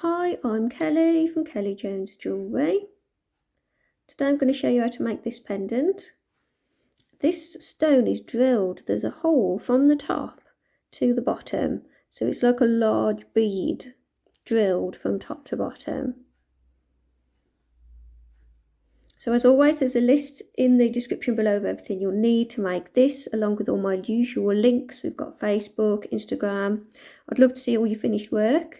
Hi, I'm Kelly from Kelly Jones Jewellery. Today I'm going to show you how to make this pendant. This stone is drilled. There's a hole from the top to the bottom, so it's like a large bead drilled from top to bottom. So as always, there's a list in the description below of everything you'll need to make this, along with all my usual links. We've got Facebook, Instagram. I'd love to see all your finished work.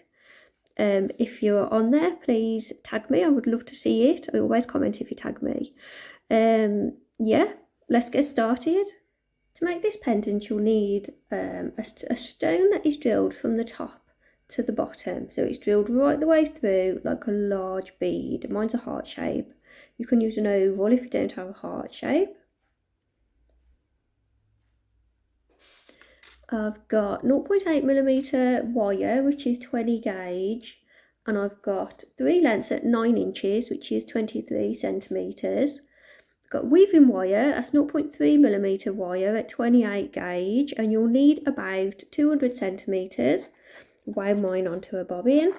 If you're on there, please tag me. I would love to see it. I always comment if you tag me. Yeah, let's get started. To make this pendant, you'll need a stone that is drilled from the top to the bottom. So it's drilled right the way through like a large bead. Mine's a heart shape. You can use an oval if you don't have a heart shape. I've got 0.8mm wire, which is 20 gauge, and I've got 3 lengths at 9 inches, which is 23 centimetres. I've got weaving wire, that's 0.3mm wire at 28 gauge, and you'll need about 200 centimetres. Weigh mine onto a bobbin.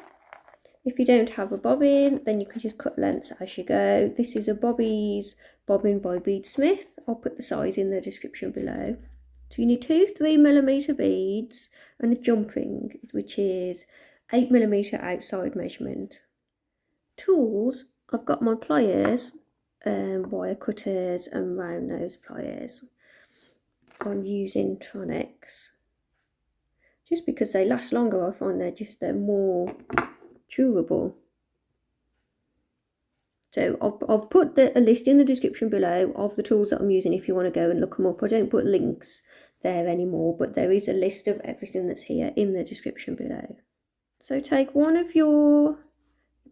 If you don't have a bobbin, then you can just cut lengths as you go. This is a Bobeeze bobbin by Beadsmith. I'll put the size in the description below. So you need 2 3mm beads and a jump ring, which is 8mm outside measurement. Tools, I've got my pliers, wire cutters and round nose pliers. I'm using Tronex. Just because they last longer, I find they're more durable. So I'll put a list in the description below of the tools that I'm using if you want to go and look them up. I don't put links there anymore, but there is a list of everything that's here in the description below. So take one of your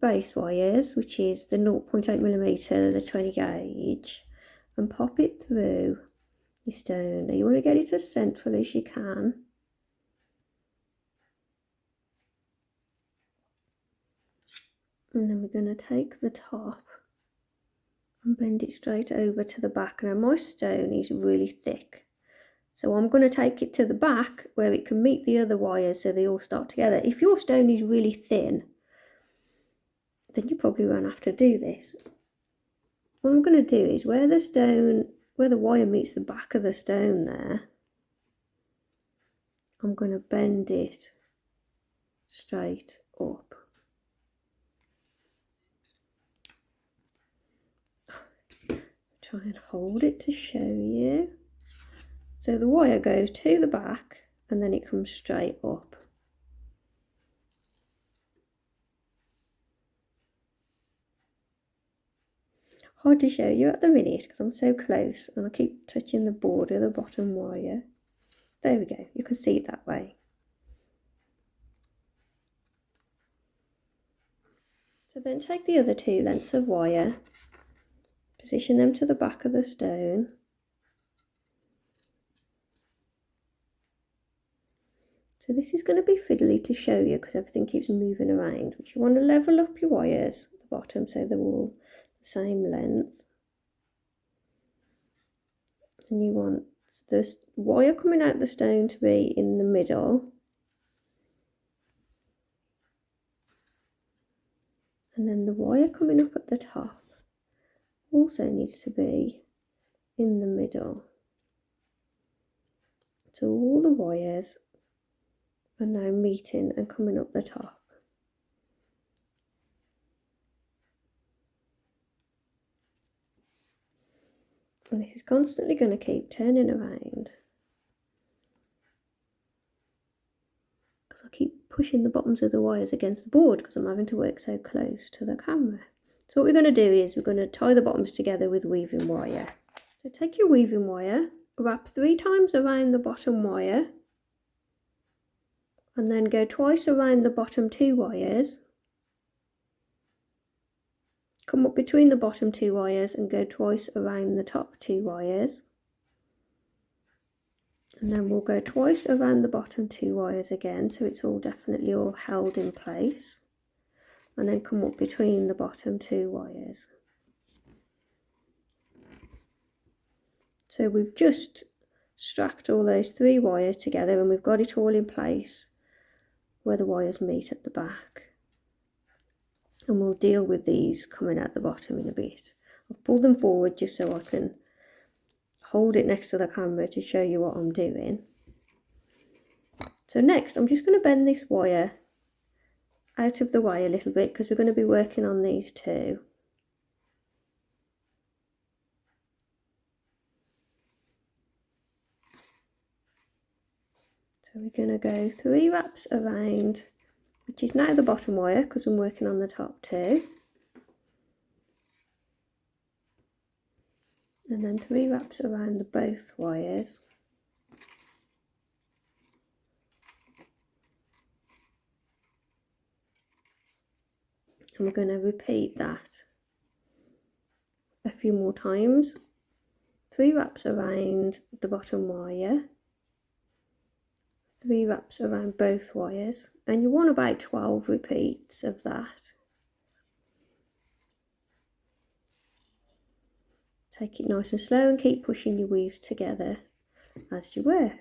base wires, which is the 0.8mm, the 20 gauge, and pop it through your stone. Now you want to get it as central as you can. And then we're going to take the top and bend it straight over to the back. Now my stone is really thick, so I'm going to take it to the back where it can meet the other wires so they all start together. If your stone is really thin, then you probably won't have to do this. What I'm going to do is where the wire meets the back of the stone there, I'm going to bend it straight up. Try and hold it to show you. So the wire goes to the back and then it comes straight up. Hard to show you at the minute because I'm so close and I keep touching the border of the bottom wire. There we go, you can see it that way. So then take the other 2 lengths of wire, position them to the back of the stone. So this is going to be fiddly to show you because everything keeps moving around, but you want to level up your wires at the bottom so they're all the same length. And you want this wire coming out the stone to be in the middle. And then the wire coming up at the top also needs to be in the middle. So all the wires are now meeting and coming up the top. And this is constantly going to keep turning around because I keep pushing the bottoms of the wires against the board because I'm having to work so close to the camera. So what we're going to do is we're going to tie the bottoms together with weaving wire. So take your weaving wire, wrap 3 times around the bottom wire, and then go twice around the bottom 2 wires. Come up between the bottom 2 wires and go twice around the top 2 wires. And then we'll go twice around the bottom 2 wires again, so it's all definitely all held in place. And then come up between the bottom 2 wires. So we've just strapped all those 3 wires together and we've got it all in place where the wires meet at the back. and we'll deal with these coming out the bottom in a bit. I've pulled them forward just so I can hold it next to the camera to show you what I'm doing. So next I'm just going to bend this wire out of the way a little bit because we're going to be working on these two. So we're going to go 3 wraps around, which is now the bottom wire because I'm working on the top two. And then 3 wraps around the both wires. And we're going to repeat that a few more times. 3 wraps around the bottom wire, 3 wraps around both wires, and you want about 12 repeats of that. Take it nice and slow and keep pushing your weaves together as you work.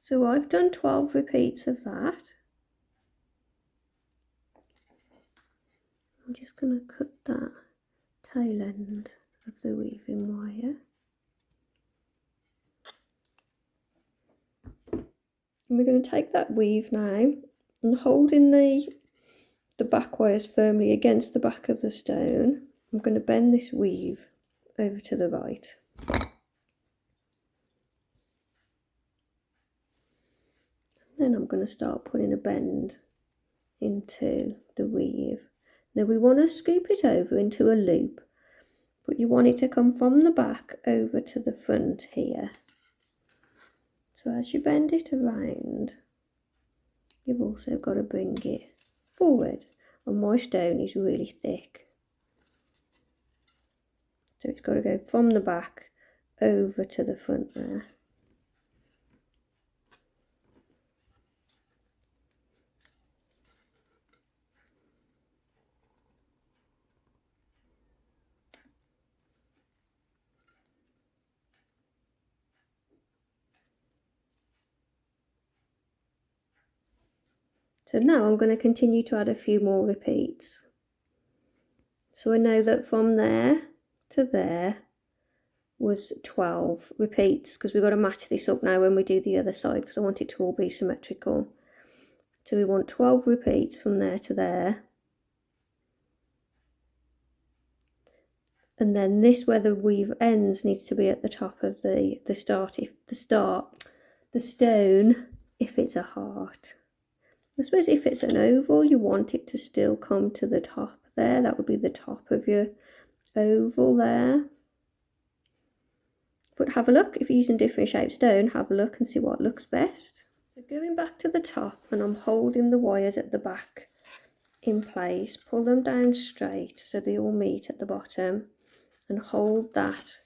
So I've done 12 repeats of that. I'm just going to cut that tail end of the weaving wire. And we're going to take that weave now and holding the back wires firmly against the back of the stone, I'm going to bend this weave over to the right. Then I'm going to start putting a bend into the weave. Now we want to scoop it over into a loop, but you want it to come from the back over to the front here. So as you bend it around, you've also got to bring it forward. And my stone is really thick, so it's got to go from the back over to the front there. So now I'm going to continue to add a few more repeats. So I know that from there to there was 12 repeats, because we've got to match this up now when we do the other side, because I want it to all be symmetrical. So we want 12 repeats from there to there. And then this, where the weave ends, needs to be at the top of the stone if it's a heart. I suppose if it's an oval, you want it to still come to the top there. That would be the top of your oval there. But have a look, if you're using different shaped stone, have a look and see what looks best. So going back to the top, and I'm holding the wires at the back in place, pull them down straight so they all meet at the bottom, and hold that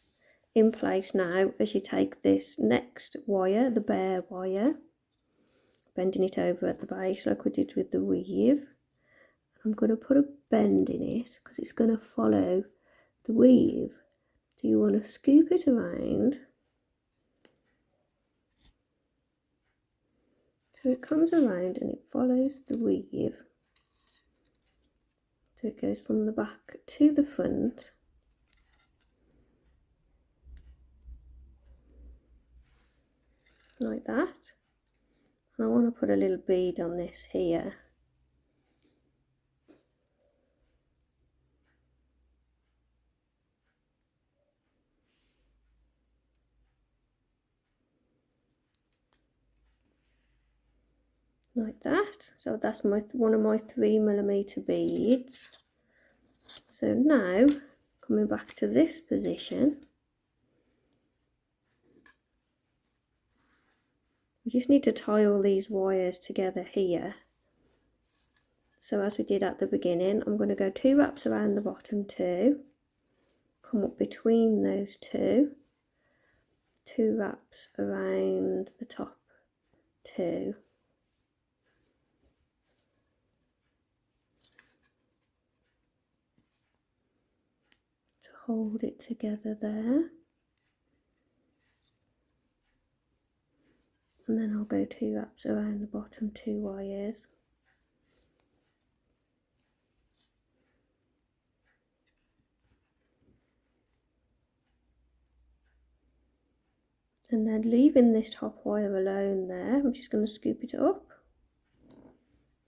in place now as you take this next wire, the bare wire, bending it over at the base like we did with the weave. I'm going to put a bend in it because it's going to follow the weave. So you want to scoop it around so it comes around and it follows the weave. So it goes from the back to the front. Like that. And I want to put a little bead on this here. Like that. So that's one of my 3mm beads. So now coming back to this position, we just need to tie all these wires together here. So as we did at the beginning, I'm going to go 2 wraps around the bottom two, come up between those two, 2 wraps around the top two, to hold it together there. then I'll go 2 wraps around the bottom 2 wires. And then leaving this top wire alone there, I'm just going to scoop it up.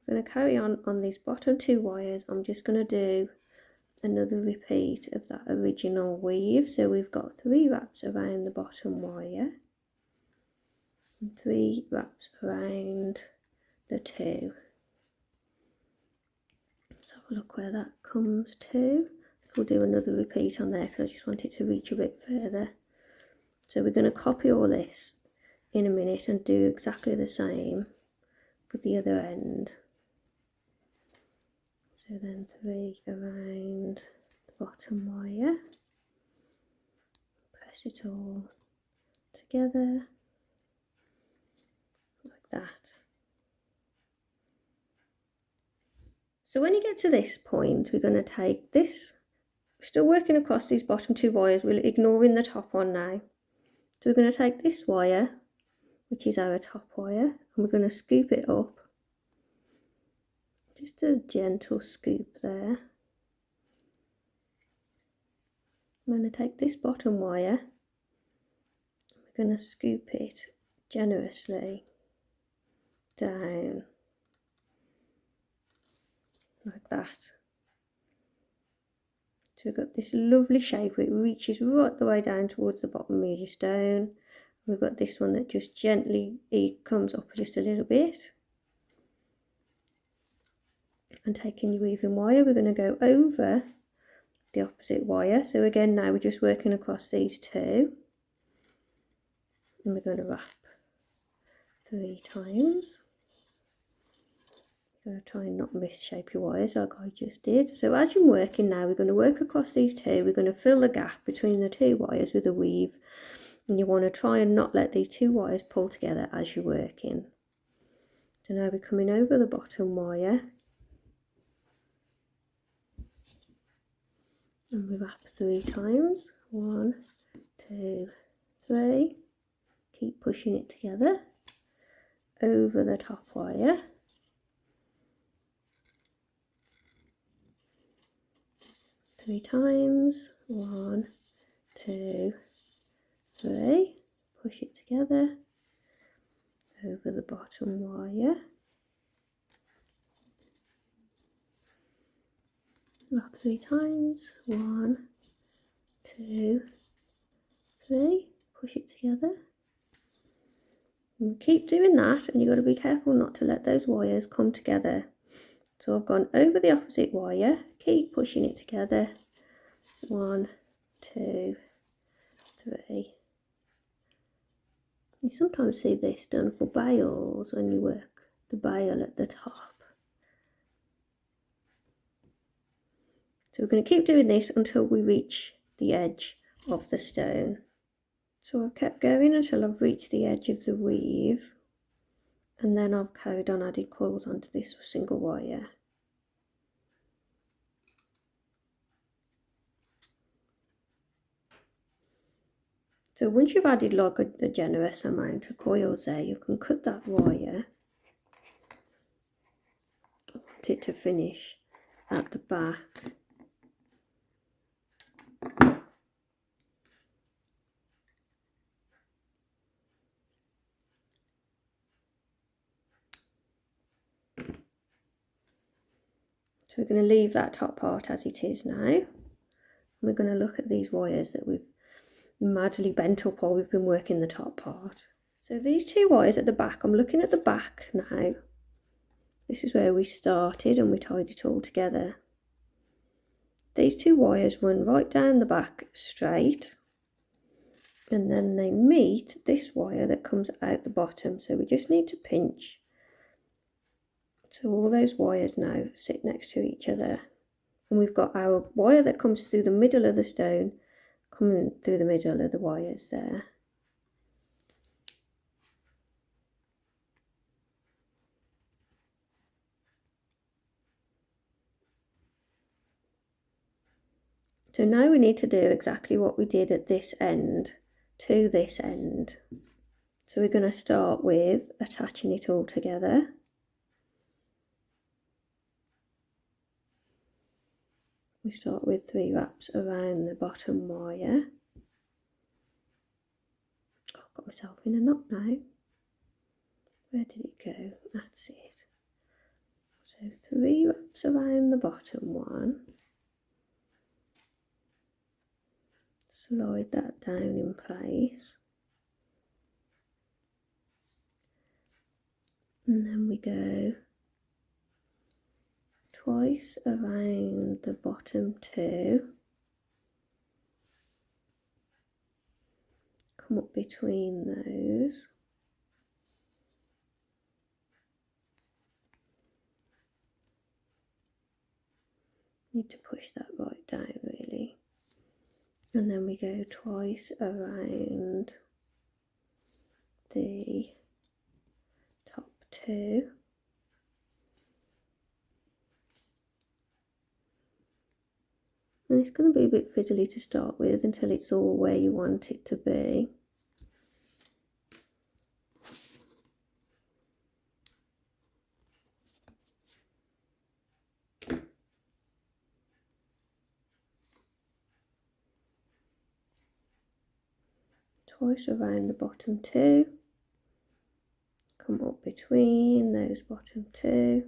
I'm going to carry on these bottom 2 wires. I'm just going to do another repeat of that original weave. So we've got 3 wraps around the bottom wire and 3 wraps around the 2. Let's have a look where that comes to. We'll do another repeat on there because I just want it to reach a bit further. So we're going to copy all this in a minute and do exactly the same for the other end. So then 3 around the bottom wire, press it all together like that. So when you get to this point, we're going to take this, still working across these bottom 2 wires, we're ignoring the top one now. So we're going to take this wire, which is our top wire, and we're going to scoop it up. Just a gentle scoop there. I'm going to take this bottom wire, we're going to scoop it generously down like that. So we've got this lovely shape where it reaches right the way down towards the bottom of your stone. We've got this one that just gently comes up just a little bit. And taking your weaving wire, we're going to go over the opposite wire. So again, now we're just working across these 2. And we're going to wrap 3 times. You're going to try and not misshape your wires like I just did. So as you're working now, we're going to work across these 2. We're going to fill the gap between the 2 wires with a weave. And you want to try and not let these 2 wires pull together as you're working. So now we're coming over the bottom wire. And we wrap 3 times. 1, 2, 3. Keep pushing it together over the top wire. Three times. 1, 2, 3. Push it together over the bottom wire. Wrap 3 times. 1, 2, 3. Push it together. And keep doing that, and you've got to be careful not to let those wires come together. So I've gone over the opposite wire, keep pushing it together. 1, 2, 3. You sometimes see this done for bails when you work the bail at the top. So we're going to keep doing this until we reach the edge of the stone. So I've kept going until I've reached the edge of the weave, and then I've carried on adding coils onto this single wire. So once you've added like a generous amount of coils there, you can cut that wire. I want it to finish at the back. So we're going to leave that top part as it is now. We're going to look at these wires that we've madly bent up while we've been working the top part. So these 2 wires at the back, I'm looking at the back now. This is where we started and we tied it all together. These 2 wires run right down the back straight, and then they meet this wire that comes out the bottom. So we just need to pinch. So all those wires now sit next to each other, and we've got our wire that comes through the middle of the stone coming through the middle of the wires there. So now we need to do exactly what we did at this end to this end. So we're going to start with attaching it all together. We start with 3 wraps around the bottom wire. Oh, I've got myself in a knot now. Where did it go? That's it. So 3 wraps around the bottom one. Slide that down in place. And then we go twice around the bottom 2. Come up between those. Need to push that right down really. And then we go twice around the top 2. And it's going to be a bit fiddly to start with until it's all where you want it to be. Twice around the bottom 2. Come up between those bottom 2.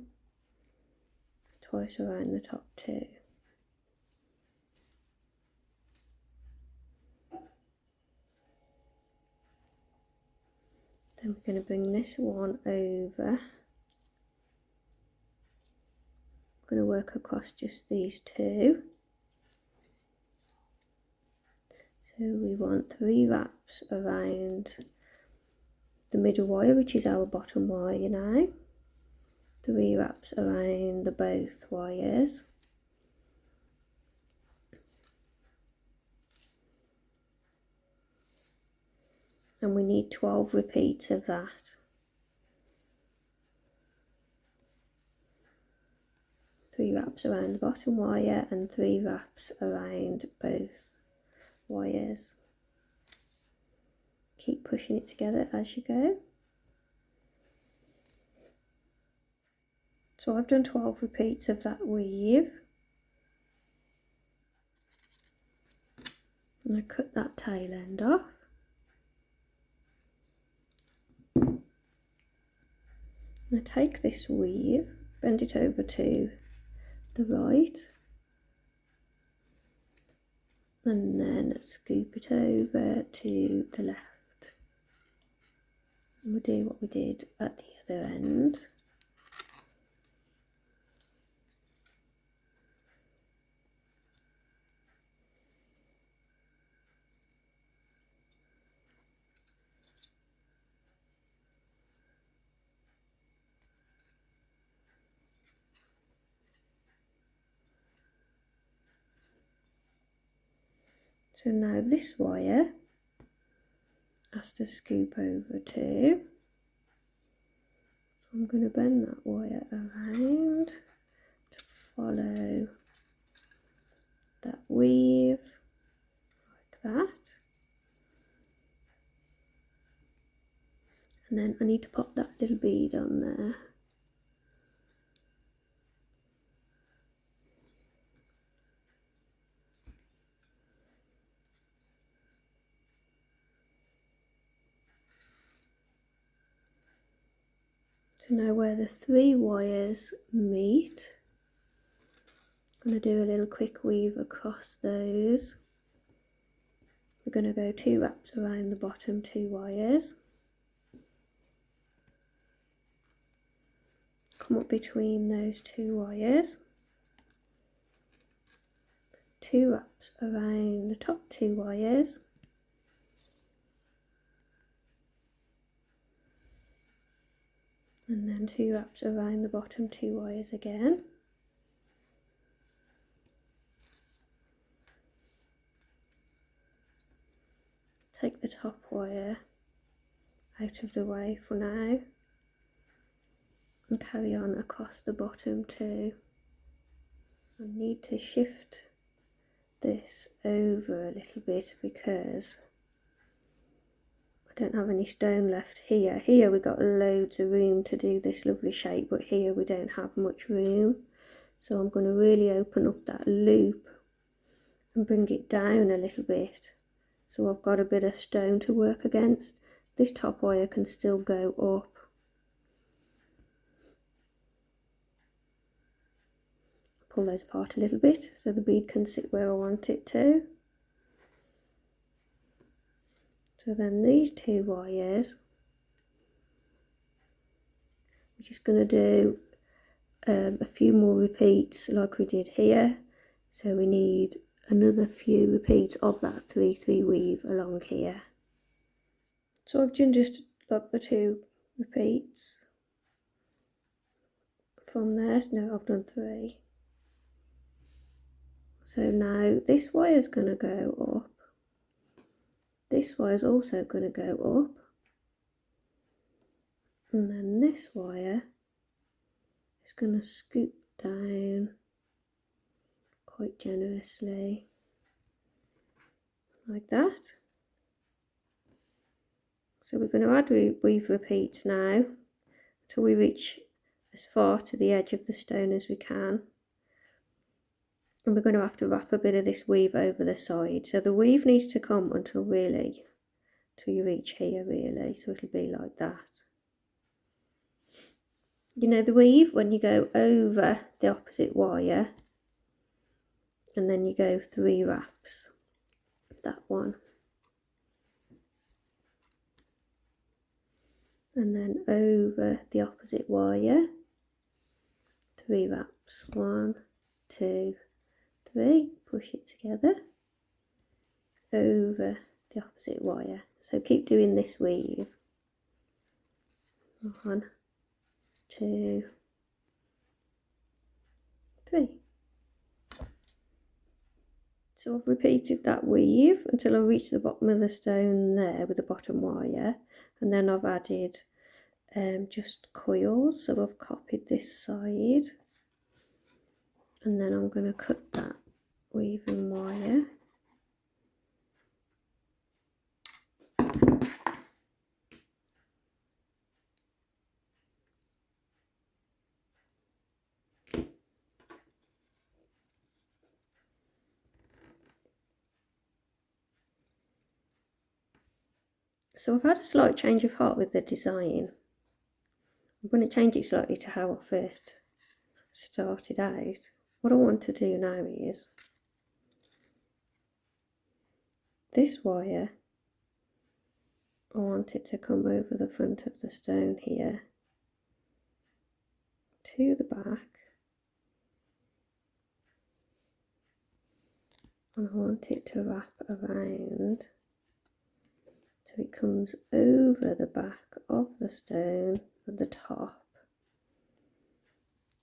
Twice around the top 2. Then we're going to bring this one over. I'm going to work across just these 2. So we want 3 wraps around the middle wire, which is our bottom wire now. 3 wraps around the both wires. And we need 12 repeats of that. 3 wraps around the bottom wire and 3 wraps around both wires. Keep pushing it together as you go. So I've done 12 repeats of that weave. And I cut that tail end off. I take this weave, bend it over to the right, and then scoop it over to the left. And we'll do what we did at the other end. So now this wire has to scoop over too. So I'm going to bend that wire around to follow that weave like that. And then I need to pop that little bead on there. So now where the 3 wires meet, I'm going to do a little quick weave across those. We're going to go 2 wraps around the bottom 2 wires. Come up between those 2 wires. 2 wraps around the top 2 wires. And then 2 wraps around the bottom 2 wires again. Take the top wire out of the way for now and carry on across the bottom 2. I need to shift this over a little bit because I don't have any stone left here. Here we got loads of room to do this lovely shape, but here we don't have much room. So I'm going to really open up that loop and bring it down a little bit. So I've got a bit of stone to work against. This top wire can still go up. Pull those apart a little bit so the bead can sit where I want it to. So then these two wires, we're just going to do a few more repeats like we did here. So we need another few repeats of that 3-3 weave along here. So I've done just like the 2 repeats from there. So now I've done 3. So now this wire is going to go up. This wire is also going to go up. And then this wire is going to scoop down quite generously, like that. So we're going to add weave repeats now until we reach as far to the edge of the stone as we can. And we're going to have to wrap a bit of this weave over the side. So the weave needs to come until you reach here really. So it'll be like that. You know the weave when you go over the opposite wire and then you go 3 wraps. That one. And then over the opposite wire, 3 wraps. 1, 2, 3, push it together, over the opposite wire. So keep doing this weave. 1, 2, 3. So I've repeated that weave until I reach the bottom of the stone there with the bottom wire, and then I've added just coils. So I've copied this side, and then I'm going to cut that weaving wire. So I've had a slight change of heart with the design. I'm going to change it slightly to how I first started out. What I want to do now is this wire, I want it to come over the front of the stone here to the back, and I want it to wrap around so it comes over the back of the stone at the top,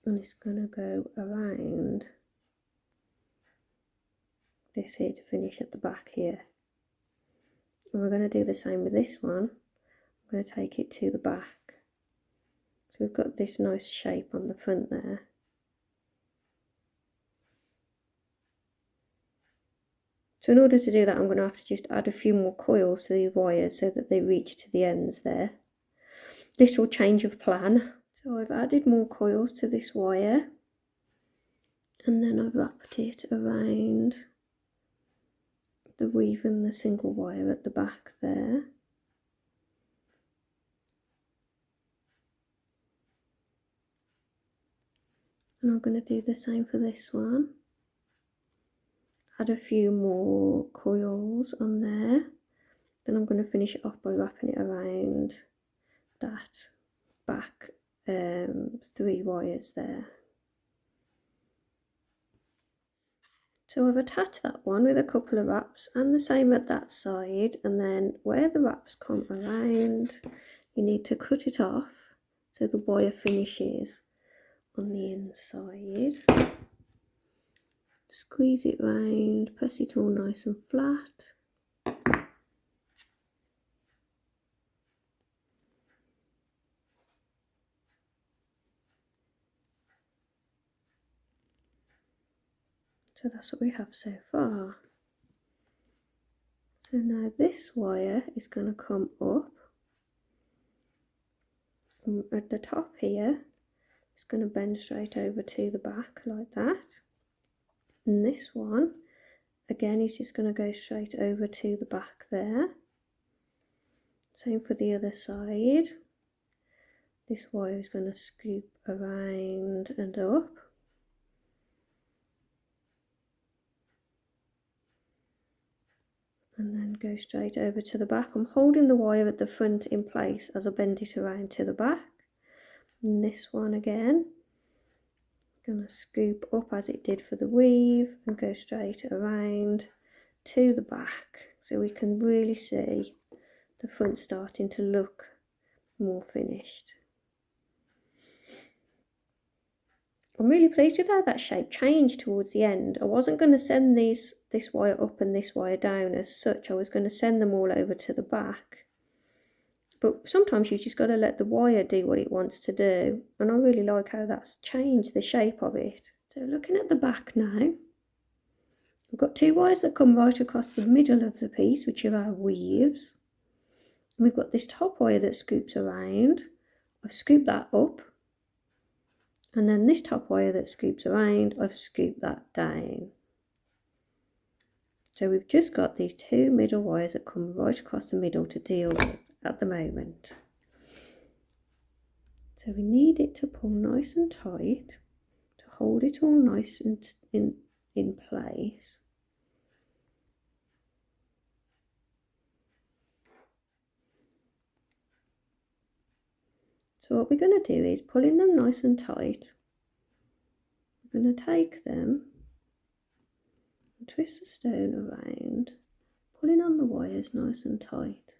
and it's going to go around this here to finish at the back here. And we're going to do the same with this one. I'm going to take it to the back. So we've got this nice shape on the front there. So in order to do that, I'm going to have to just add a few more coils to these wires so that they reach to the ends there. Little change of plan. So I've added more coils to this wire, and then I've wrapped it around the weave and the single wire at the back there. And I'm going to do the same for this one. Add a few more coils on there. Then I'm going to finish it off by wrapping it around that back 3 wires there. So I've attached that one with a couple of wraps, and the same at that side, and then where the wraps come around you need to cut it off so the wire finishes on the inside. Squeeze it round, press it all nice and flat. So that's what we have so far. So now this wire is going to come up and at the top here. It's going to bend straight over to the back like that. And this one, again, is just going to go straight over to the back there. Same for the other side. This wire is going to scoop around and up. And then go straight over to the back. I'm holding the wire at the front in place as I bend it around to the back. And this one again, going to scoop up as it did for the weave and go straight around to the back, so we can really see the front starting to look more finished. I'm really pleased with how that shape changed towards the end. I wasn't going to send this wire up and this wire down as such. I was going to send them all over to the back. But sometimes you just got to let the wire do what it wants to do. And I really like how that's changed the shape of it. So looking at the back now, we've got two wires that come right across the middle of the piece, which are our weaves. And we've got this top wire that scoops around. I've scooped that up. And then this top wire that scoops around, I've scooped that down. So we've just got these two middle wires that come right across the middle to deal with at the moment. So we need it to pull nice and tight to hold it all nice and in place. So what we're going to do is pulling them nice and tight. We're going to take them and twist the stone around, pulling on the wires nice and tight.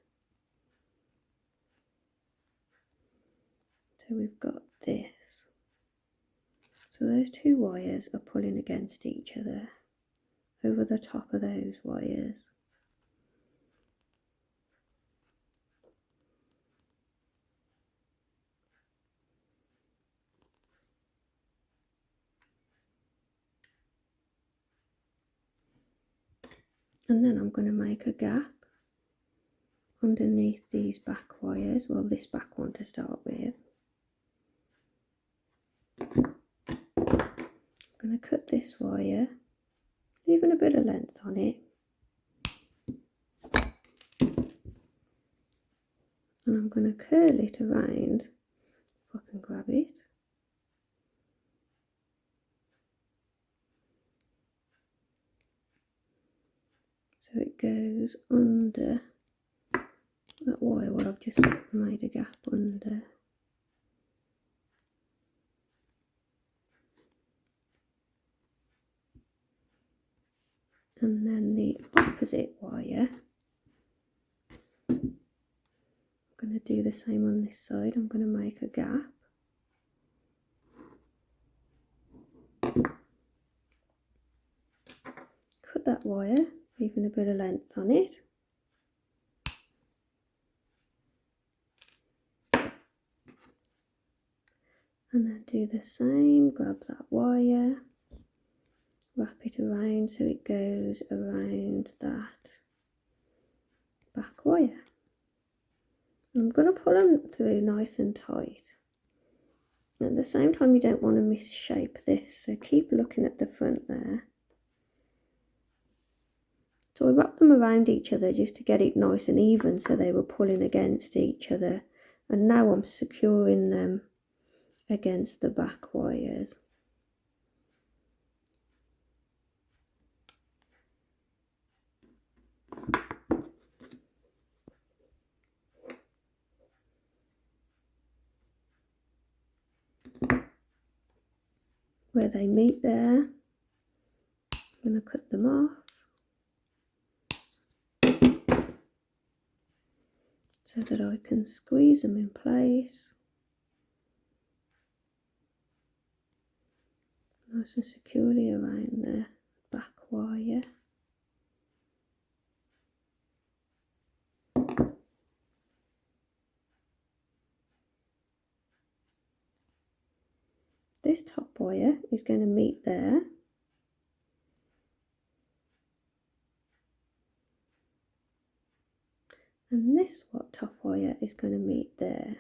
So we've got this. So those two wires are pulling against each other over the top of those wires. And then I'm going to make a gap underneath these back wires, well, this back one to start with. I'm going to cut this wire, leaving a bit of length on it. And I'm going to curl it around, if I can grab it. So it goes under that wire what I've just made a gap under. And then the opposite wire, I'm going to do the same on this side. I'm going to make a gap. Cut that wire, leaving a bit of length on it. And then do the same, grab that wire, wrap it around so it goes around that back wire. And I'm going to pull them through nice and tight. At the same time, you don't want to misshape this, so keep looking at the front there. So I wrapped them around each other just to get it nice and even so they were pulling against each other. And now I'm securing them against the back wires. Where they meet there, I'm going to cut them off. So that I can squeeze them in place. Nice and securely around the back wire. This top wire is going to meet there. and this top wire is going to meet there.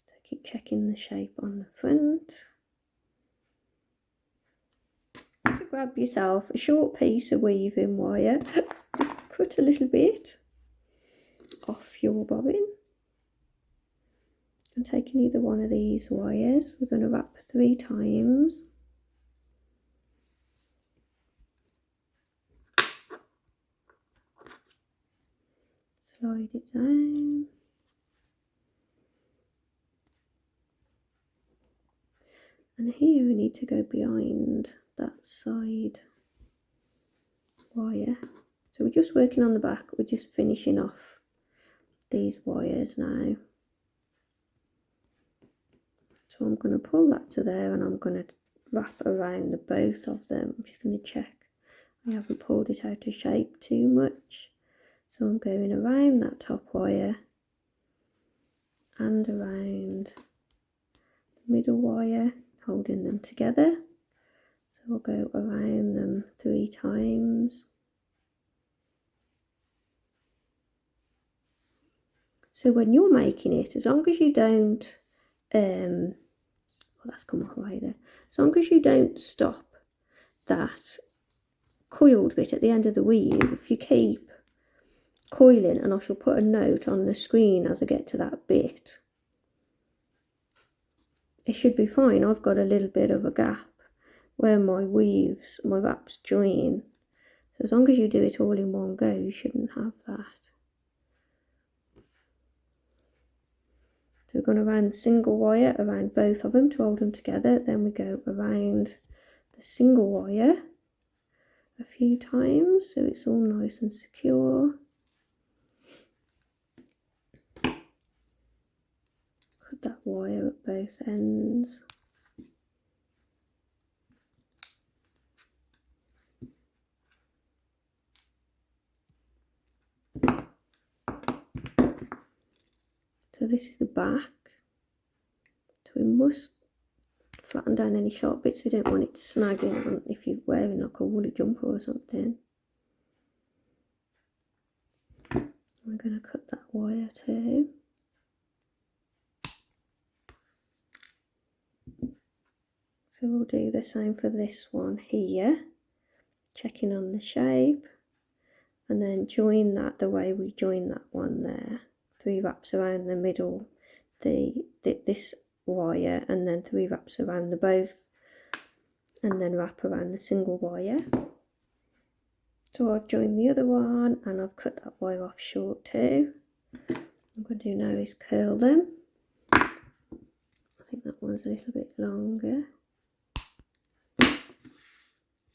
So keep checking the shape on the front. To grab yourself a short piece of weaving wire, just cut a little bit off your bobbin, and taking either one of these wires, we're going to wrap 3 times. Slide it down. And here we need to go behind that side wire. So we're just working on the back, we're just finishing off these wires now. So I'm going to pull that to there, and I'm going to wrap around the both of them. I'm just going to check I haven't pulled it out of shape too much. So I'm going around that top wire and around the middle wire, holding them together. So we'll go around them 3 times. So when you're making it, as long as you don't, well, that's come off right there. As long as you don't stop that coiled bit at the end of the weave, if you keep coiling, and I shall put a note on the screen as I get to that bit, it should be fine. I've got a little bit of a gap where my wraps join. So as long as you do it all in one go, you shouldn't have that. So we're going around the single wire, around both of them to hold them together. Then we go around the single wire a few times so it's all nice and secure. Cut that wire at both ends. So this is the back. So we must flatten down any sharp bits. We don't want it snagging on if you're wearing like a woolly jumper or something. We're going to cut that wire too. So we'll do the same for this one here, checking on the shape, and then join that the way we join that one there. 3 wraps around the middle, this wire, and then 3 wraps around the both, and then wrap around the single wire. So I've joined the other one, and I've cut that wire off short too. What I'm going to do now is curl them. I think that one's a little bit longer.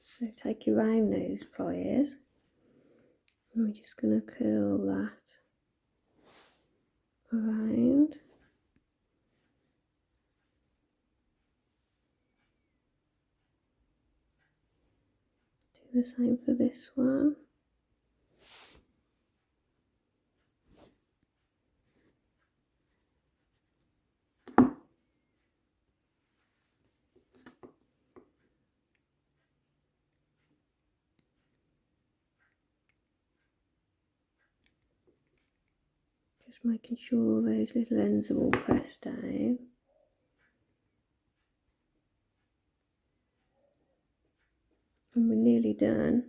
So take your round nose pliers, and we're just going to curl that around. Do the same for this one. Just making sure those little ends are all pressed down. And we're nearly done.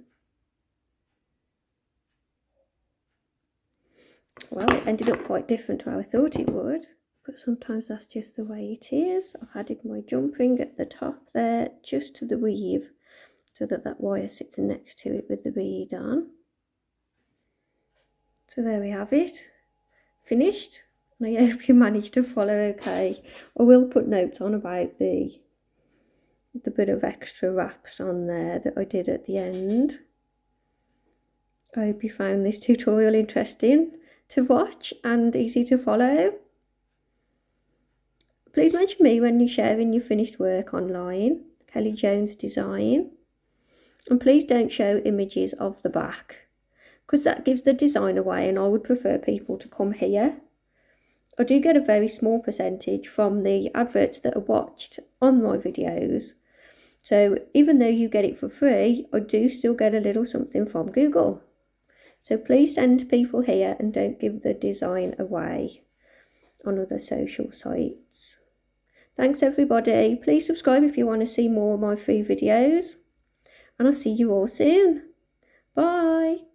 Well, it ended up quite different to how I thought it would, but sometimes that's just the way it is. I've added my jump ring at the top there, just to the weave, so that that wire sits next to it with the bead on. So there we have it, finished, and I hope you managed to follow okay. I will put notes on about the bit of extra wraps on there that I did at the end. I hope you found this tutorial interesting to watch and easy to follow. Please mention me when you're sharing your finished work online, Kelly Jones Design, and please don't show images of the back, because that gives the design away, and I would prefer people to come here. I do get a very small percentage from the adverts that are watched on my videos, So even though you get it for free, I do still get a little something from Google. So please send people here and don't give the design away on other social sites. Thanks everybody. Please subscribe if you want to see more of my free videos. And I'll see you all soon. Bye.